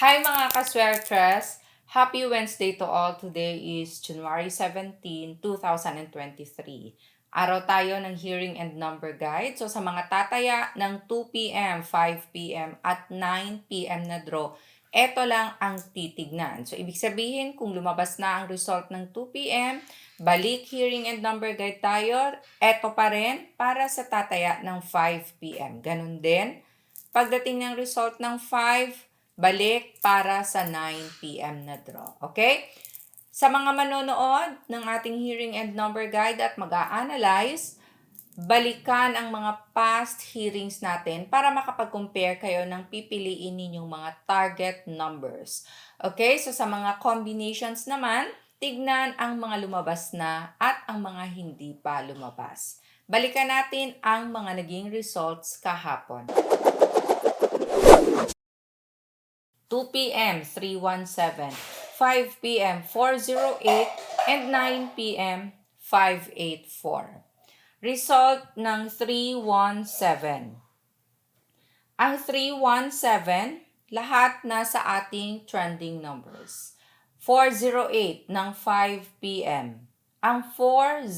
Hi mga kaswertres! Happy Wednesday to all. Today is January 17, 2023. Araw tayo ng hearing and number guide. So sa mga tataya ng 2 p.m., 5 p.m. at 9 p.m. na draw, eto lang ang titignan. So ibig sabihin kung lumabas na ang result ng 2 p.m., balik hearing and number guide tayo, eto pa rin para sa tataya ng 5 p.m. Ganun din. Pagdating ng result ng 5, balik para sa 9 p.m. na draw. Okay? Sa mga manonood ng ating hearing and number guide at mag-a-analyze, balikan ang mga past hearings natin para makapag-compare kayo ng pipiliin ninyong mga target numbers. Okay? So sa mga combinations naman, tignan ang mga lumabas na at ang mga hindi pa lumabas. Balikan natin ang mga naging results kahapon. 2 p.m. 317, 5 p.m. 408, and 9 p.m. 584. Result ng 317. Ang 317, lahat nasa ating trending numbers. 408 ng 5 p.m. Ang 40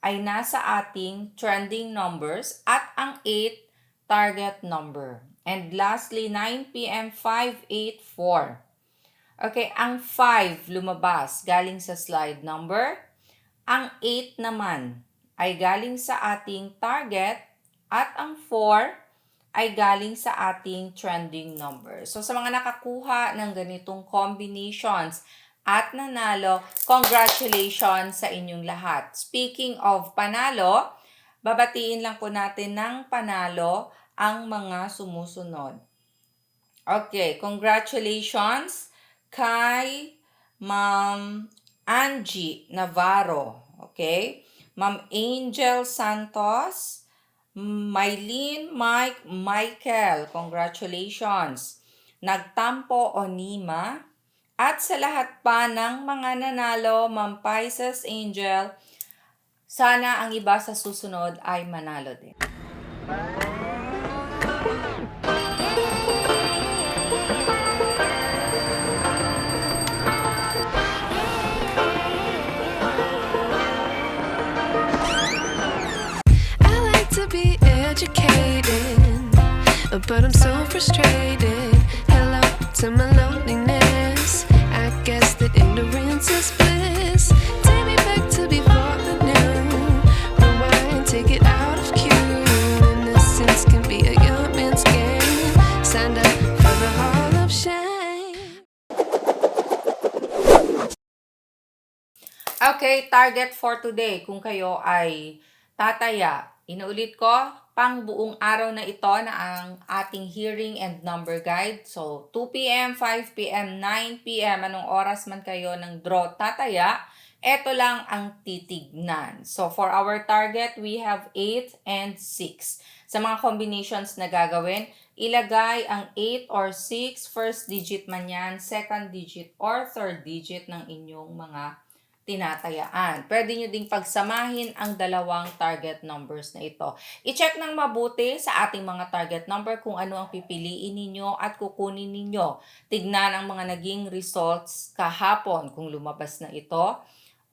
ay nasa ating trending numbers at ang 8 target number. And lastly, 9 p.m. 584. Okay, ang 5 lumabas galing sa slide number. Ang 8 naman ay galing sa ating target at ang 4 ay galing sa ating trending number. So sa mga nakakuha ng ganitong combinations at nanalo, congratulations sa inyong lahat. Speaking of panalo, babatiin lang po natin ng panalo ang mga sumusunod. Okay, congratulations kay Ma'am Angie Navarro. Okay? Ma'am Angel Santos, Mylene Michael, congratulations. Nagtampo Onima, at sa lahat pa ng mga nanalo, Ma'am Pisces Angel, sana ang iba sa susunod ay manalo din. But I'm so frustrated. Hello to my loneliness. I guess that ignorance is bliss. Take me back to before the new. Rewind, take it out of cue. Innocence can be a young man's game. Signed up for the hall of shame. Okay, target for today. Kung kayo ay tataya, inuulit ko, pang buong araw na ito na ang ating hearing and number guide. So, 2 p.m., 5 p.m., 9 p.m., anong oras man kayo ng draw tataya, eto lang ang titignan. So, for our target, we have 8 and 6. Sa mga combinations na gagawin, ilagay ang 8 or 6, first digit man yan, second digit or third digit ng inyong mga tinatayaan. Pwede nyo ding pagsamahin ang dalawang target numbers na ito. I-check ng mabuti sa ating mga target number kung ano ang pipiliin ninyo at kukunin ninyo. Tignan ang mga naging results kahapon kung lumabas na ito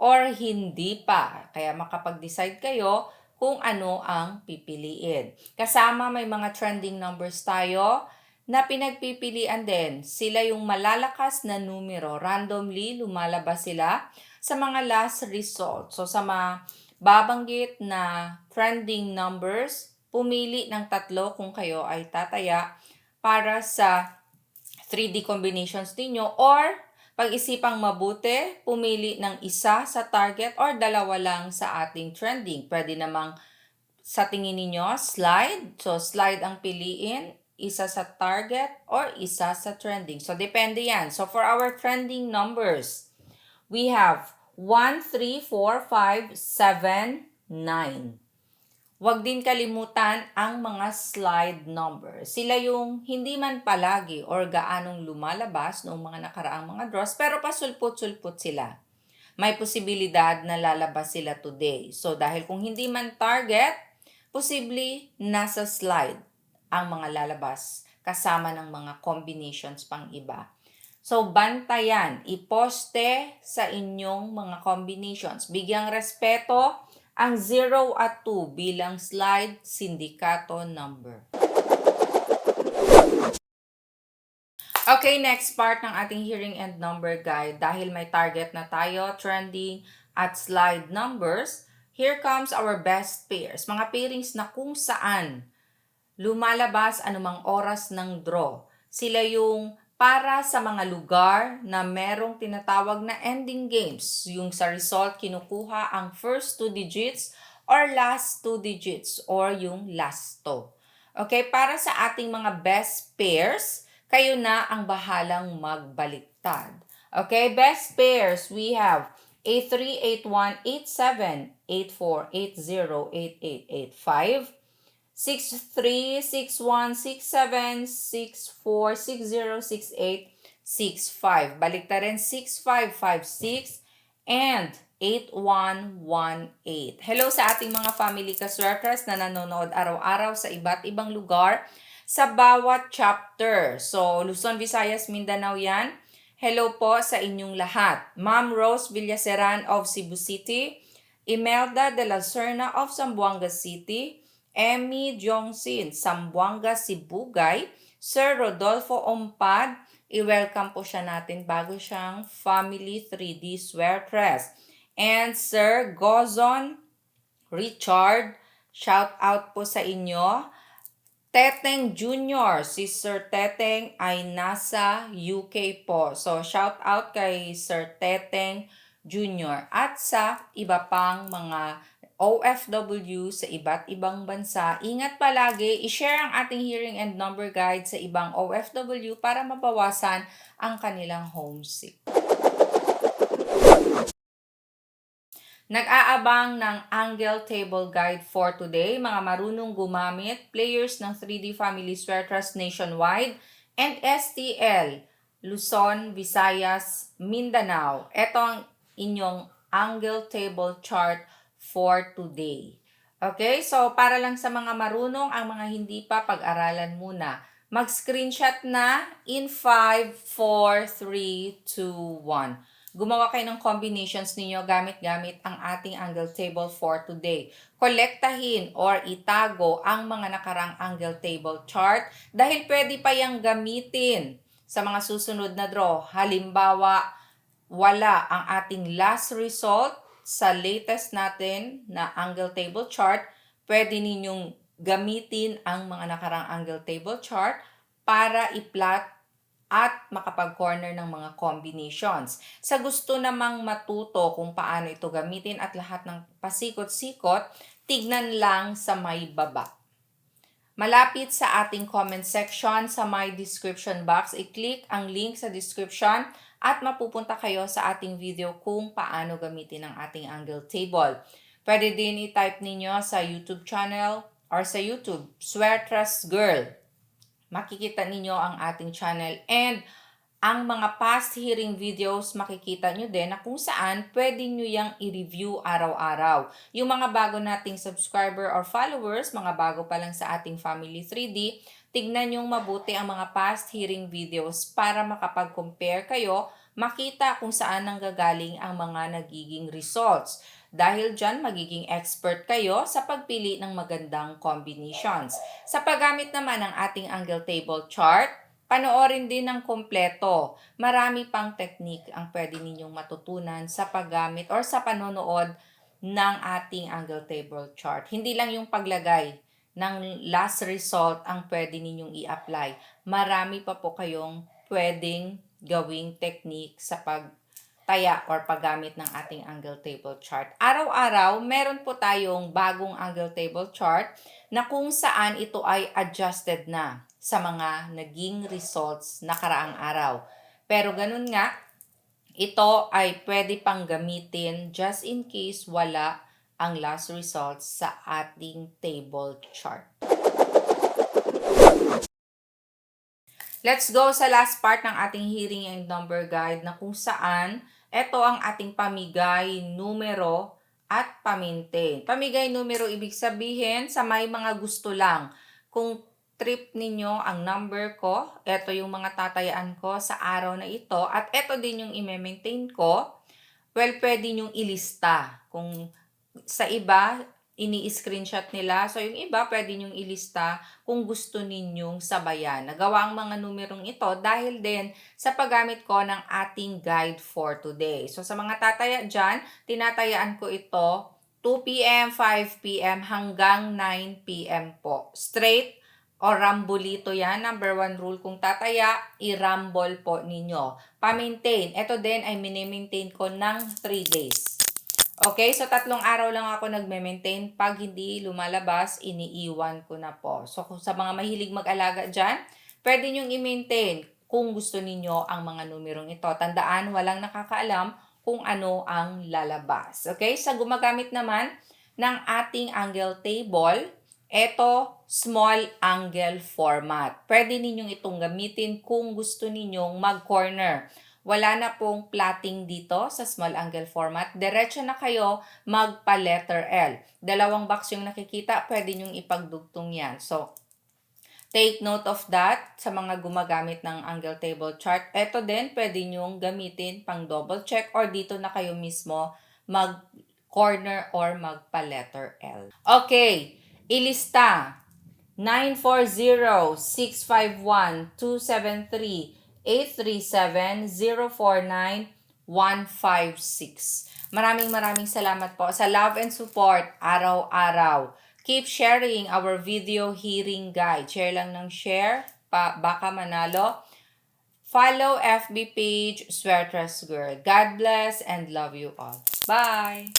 or hindi pa. Kaya makapag-decide kayo kung ano ang pipiliin. Kasama may mga trending numbers tayo na pinagpipilian din. Sila yung malalakas na numero. Randomly lumalabas sila sa mga last result. So sa mga babanggit na trending numbers, pumili ng 3 kung kayo ay tataya para sa 3D combinations ninyo, or pag-isipang mabuti, pumili ng isa sa target or 2 lang sa ating trending. Pwede namang sa tingin ninyo, slide. So slide ang piliin, isa sa target or isa sa trending. So depende yan. So for our trending numbers, we have 1, 3, 4, 5, 7, 9. Huwag din kalimutan ang mga slide numbers. Sila yung hindi man palagi or gaanong lumalabas noong mga nakaraang mga draws, pero pasulput-sulput sila. May posibilidad na lalabas sila today. So dahil kung hindi man target, posible nasa slide ang mga lalabas kasama ng mga combinations pang iba. So, bantayan, iposte sa inyong mga combinations. Bigyang respeto ang 0 at 2 bilang slide sindikato number. Okay, next part ng ating hearing and number guide. Dahil may target na tayo, trending at slide numbers, here comes our best pairs. Mga pairings na kung saan lumalabas anumang oras ng draw. Sila yung para sa mga lugar na merong tinatawag na ending games. Yung sa result, kinukuha ang first 2 digits or last 2 digits or yung last 2. Okay, para sa ating mga best pairs, kayo na ang bahalang magbaliktad. Okay, best pairs, we have 838187, 8480, 8885, 636167, 646068, 65. Balik na rin 6556 and 8118. Hello sa ating mga family kaswerkers na nanonood araw-araw sa iba't ibang lugar sa bawat chapter. So, Luzon, Visayas, Mindanao yan. Hello po sa inyong lahat. Ma'am Rose Villaseran of Cebu City, Imelda de la Serna of Zamboanga City, Emmy Jongsin, Zamboanga, Sibugay, Sir Rodolfo Ompad, i-welcome po siya natin bago siyang Family 3D Sweatress. And Sir Gozon Richard, shout out po sa inyo. Teteng Junior, si Sir Teteng ay nasa UK po. So, shout out kay Sir Teteng Junior at sa iba pang mga OFW sa iba't ibang bansa. Ingat palagi, i-share ang ating hearing and number guide sa ibang OFW para mabawasan ang kanilang homesick. Nag-aabang ng Angle Table Guide for today, mga marunong gumamit, players ng 3D Family Sweatress nationwide, and STL, Luzon, Visayas, Mindanao. Ito ang inyong Angle Table Chart for today. Okay, so para lang sa mga marunong, ang mga hindi pa, pag-aralan muna. Mag-screenshot na in 5, 4, 3, 2, 1. Gumawa kayo ng combinations ninyo gamit-gamit ang ating angle table for today. Kolektahin or itago ang mga nakarang angle table chart dahil pwede pa yang gamitin sa mga susunod na draw. Halimbawa, wala ang ating last result sa latest natin na angle table chart, pwede ninyong gamitin ang mga nakarang angle table chart para i-plot at makapag-corner ng mga combinations. Sa gusto namang matuto kung paano ito gamitin at lahat ng pasikot-sikot, tignan lang sa may baba. Malapit sa ating comment section sa my description box, i-click ang link sa description at mapupunta kayo sa ating video kung paano gamitin ang ating angle table. Pwede din i-type ninyo sa YouTube channel or sa YouTube, Sweatress Girl. Makikita ninyo ang ating channel and ang mga past hearing videos makikita nyo din na kung saan pwede nyo yang i-review araw-araw. Yung mga bago nating subscriber or followers, mga bago pa lang sa ating Family 3D, tignan nyong mabuti ang mga past hearing videos para makapag-compare kayo, makita kung saan nanggagaling ang mga nagiging results. Dahil dyan, magiging expert kayo sa pagpili ng magandang combinations. Sa paggamit naman ng ating angle table chart, panoorin din ng kompleto. Marami pang technique ang pwede ninyong matutunan sa paggamit or sa panonood ng ating angle table chart. Hindi lang yung paglagay ng last result ang pwede ninyong i-apply. Marami pa po kayong pwedeng gawing technique sa pagtaya or paggamit ng ating angle table chart. Araw-araw, meron po tayong bagong angle table chart na kung saan ito ay adjusted na sa mga naging results nakaraang araw. Pero ganun nga, ito ay pwede pang gamitin just in case wala ang last results sa ating table chart. Let's go sa last part ng ating hearing and number guide na kung saan ito ang ating pamigay, numero at pamintain. Pamigay numero ibig sabihin sa may mga gusto lang. Kung strip ninyo ang number ko. Ito yung mga tatayaan ko sa araw na ito. At ito din yung i-maintain ko. Well, pwede nyong ilista. Kung sa iba, ini-screenshot nila. So, yung iba, pwede nyong ilista kung gusto ninyong sabayan. Nagawa ang mga numerong ito dahil din sa paggamit ko ng ating guide for today. So, sa mga tataya dyan, tinatayaan ko ito 2 p.m., 5 p.m. hanggang 9 p.m. po. Straight o rambolito yan. Number 1 rule, kung tataya, i-rumble po ninyo. Pa-maintain. Ito din ay mini-maintain ko ng 3 days. Okay, so 3 araw lang ako nagme-maintain. Pag hindi lumalabas, iniiwan ko na po. So kung sa mga mahilig mag-alaga dyan, pwede nyong i-maintain kung gusto ninyo ang mga numerong ito. Tandaan, walang nakakaalam kung ano ang lalabas. Okay, sa gumagamit naman ng ating angle table, ito, small angle format. Pwede ninyong itong gamitin kung gusto ninyong mag-corner. Wala na pong plotting dito sa small angle format. Diretso na kayo magpa-letter L. 2 box yung nakikita, pwede nyong ipagdugtong yan. So, take note of that sa mga gumagamit ng angle table chart. Ito din, pwede nyong gamitin pang double check or dito na kayo mismo mag-corner or magpa-letter L. Okay, ilista. 940-651-273 837-049-156. Maraming salamat po sa love and support araw-araw. Keep sharing our video hearing guide. Share lang ng share, baka manalo. Follow FB page, Swear Trust Girl. God bless and love you all. Bye!